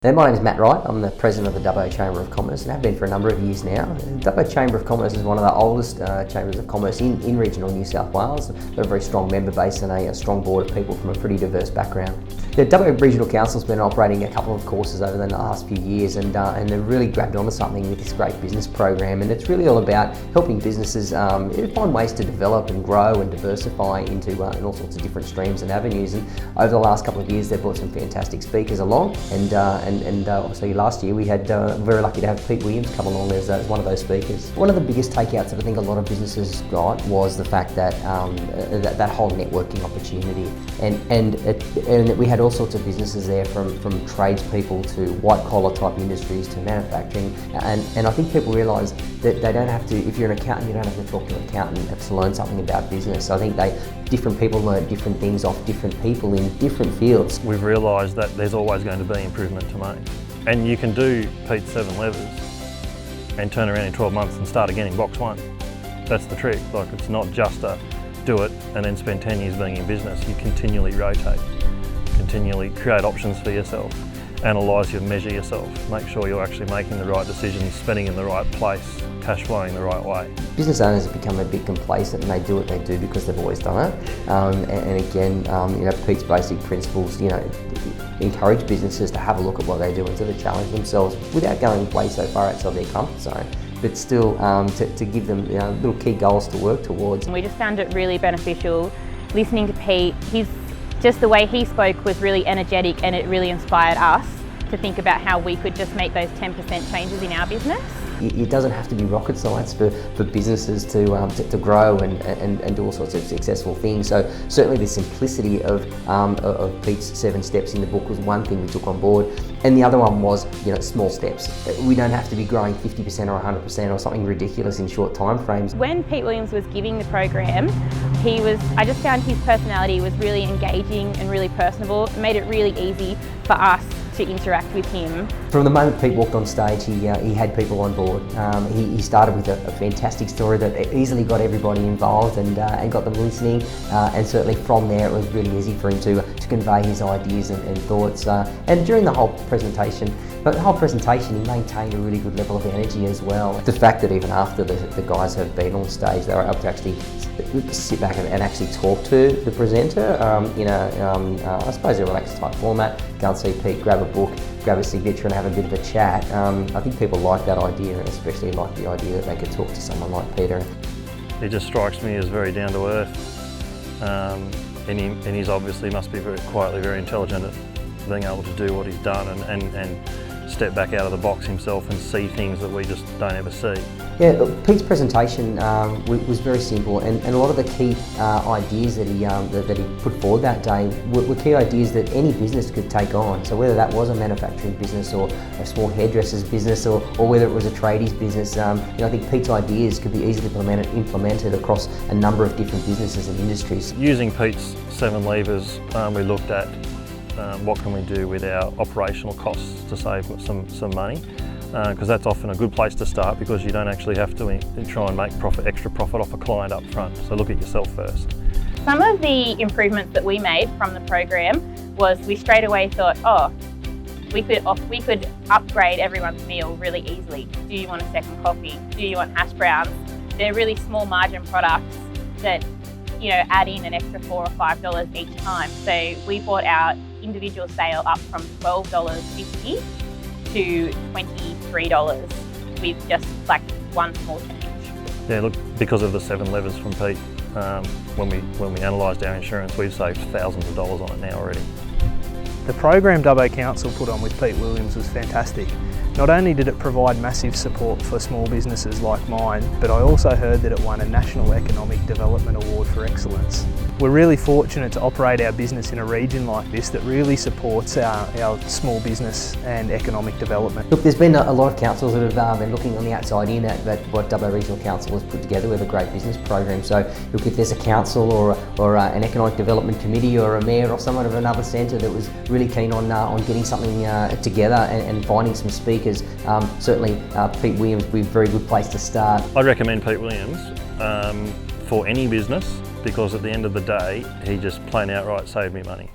My name is Matt Wright. I'm the President of the Dubbo Chamber of Commerce and have been for a number of years now. The Dubbo Chamber of Commerce is one of the oldest chambers of commerce in regional New South Wales. They've got a very strong member base and a strong board of people from a pretty diverse background. The Dubbo Regional Council has been operating a couple of courses over the last few years and they've really grabbed onto something with this great business program, and it's really all about helping businesses find ways to develop and grow and diversify into in all sorts of different streams and avenues. And over the last couple of years they've brought some fantastic speakers along, and obviously last year we had very lucky to have Pete Williams come along as one of those speakers. One of the biggest takeouts that I think a lot of businesses got was the fact that that whole networking opportunity, and we had all sorts of businesses there, from tradespeople to white collar type industries to manufacturing, and I think people realise that they don't have to, if you're an accountant, you don't have to talk to an accountant to learn something about business. So I think different people learn different things off different people in different fields. We've realised that there's always going to be improvement to make. And you can do Pete's 7 levers and turn around in 12 months and start again in box 1. That's the trick. Like, it's not just a do it and then spend 10 years being in business. You continually rotate, continually create options for yourself, analyse and measure yourself, make sure you're actually making the right decisions, spending in the right place, cash flowing the right way. Business owners have become a bit complacent and they do what they do because they've always done it. And again, Pete's basic principles, encourage businesses to have a look at what they do and to challenge themselves without going way so far outside their comfort zone, but still to give them little key goals to work towards. We just found it really beneficial listening to Pete. Just the way he spoke was really energetic, and it really inspired us to think about how we could just make those 10% changes in our business. It doesn't have to be rocket science for businesses to grow and do all sorts of successful things. So certainly the simplicity of Pete's 7 steps in the book was one thing we took on board, and the other one was small steps. We don't have to be growing 50% or 100% or something ridiculous in short time frames. When Pete Williams was giving the program, I just found his personality was really engaging and really personable. It made it really easy for us to interact with him. From the moment Pete walked on stage, he had people on board. He started with a fantastic story that easily got everybody involved and got them listening, and certainly from there it was really easy for him to convey his ideas and thoughts. And during the whole presentation, he maintained a really good level of energy as well. The fact that even after the guys have been on stage, they were able to actually sit back and actually talk to the presenter, I suppose a relaxed type format, go and see Pete, grab a book, grab a signature and have a bit of a chat. I think people like that idea, and especially like the idea that they could talk to someone like Peter. He just strikes me as very down to earth, and he's obviously must be quietly very intelligent at being able to do what he's done and step back out of the box himself and see things that we just don't ever see. Yeah, look, Pete's presentation was very simple, and a lot of the key ideas that he put forward that day were key ideas that any business could take on. So whether that was a manufacturing business or a small hairdresser's business or whether it was a tradies business, I think Pete's ideas could be easily implemented across a number of different businesses and industries. Using Pete's 7 levers, we looked at what can we do with our operational costs to save some money, because that's often a good place to start, because you don't actually have to try and make extra profit off a client up front. So look at yourself first. Some of the improvements that we made from the program was we straight away thought, we could upgrade everyone's meal really easily. Do you want a second coffee? Do you want hash browns? They're really small margin products that add in an extra $4 or $5 each time. So we brought our individual sale up from $12.50 to $23 with just like one small change. Yeah, look, because of the 7 levers from Pete, when we analysed our insurance, we've saved thousands of dollars on it now already. The program Dubbo Council put on with Pete Williams was fantastic. Not only did it provide massive support for small businesses like mine, but I also heard that it won a National Economic Development Award for Excellence. We're really fortunate to operate our business in a region like this that really supports our small business and economic development. Look, there's been a lot of councils that have been looking on the outside in at what Dubbo Regional Council has put together with a great business program. So look, if there's a council or an economic development committee or a mayor or someone of another centre that was really keen on getting something together and finding some speakers, certainly Pete Williams would be a very good place to start. I'd recommend Pete Williams for any business, because at the end of the day, he just plain outright saved me money.